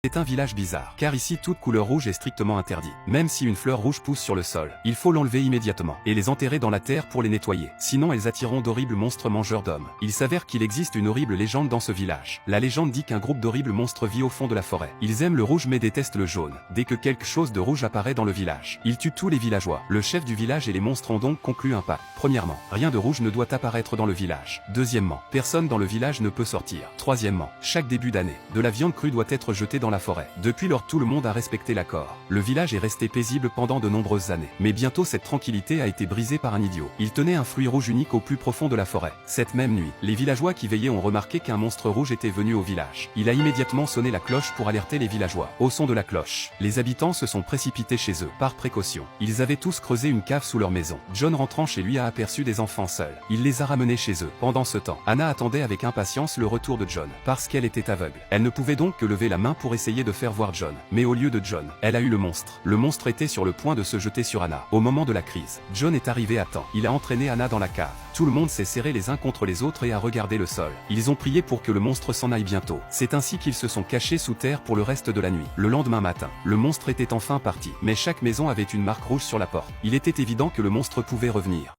C'est un village bizarre, car ici toute couleur rouge est strictement interdite. Même si une fleur rouge pousse sur le sol, il faut l'enlever immédiatement, et les enterrer dans la terre pour les nettoyer. Sinon elles attireront d'horribles monstres mangeurs d'hommes. Il s'avère qu'il existe une horrible légende dans ce village. La légende dit qu'un groupe d'horribles monstres vit au fond de la forêt. Ils aiment le rouge mais détestent le jaune. Dès que quelque chose de rouge apparaît dans le village, ils tuent tous les villageois. Le chef du village et les monstres ont donc conclu un pacte. Premièrement, rien de rouge ne doit apparaître dans le village. Deuxièmement, personne dans le village ne peut sortir. Troisièmement, chaque début d'année, de la viande crue doit être jetée dans la forêt. Depuis lors tout le monde a respecté l'accord. Le village est resté paisible pendant de nombreuses années. Mais bientôt cette tranquillité a été brisée par un idiot. Il tenait un fruit rouge unique au plus profond de la forêt. Cette même nuit, les villageois qui veillaient ont remarqué qu'un monstre rouge était venu au village. Il a immédiatement sonné la cloche pour alerter les villageois. Au son de la cloche, les habitants se sont précipités chez eux, par précaution. Ils avaient tous creusé une cave sous leur maison. John rentrant chez lui a aperçu des enfants seuls. Il les a ramenés chez eux. Pendant ce temps, Anna attendait avec impatience le retour de John. Parce qu'elle était aveugle, elle ne pouvait donc que lever la main pour essayer de faire voir John. Mais au lieu de John, elle a eu le monstre. Le monstre était sur le point de se jeter sur Anna. Au moment de la crise, John est arrivé à temps. Il a entraîné Anna dans la cave. Tout le monde s'est serré les uns contre les autres et a regardé le sol. Ils ont prié pour que le monstre s'en aille bientôt. C'est ainsi qu'ils se sont cachés sous terre pour le reste de la nuit. Le lendemain matin, le monstre était enfin parti. Mais chaque maison avait une marque rouge sur la porte. Il était évident que le monstre pouvait revenir.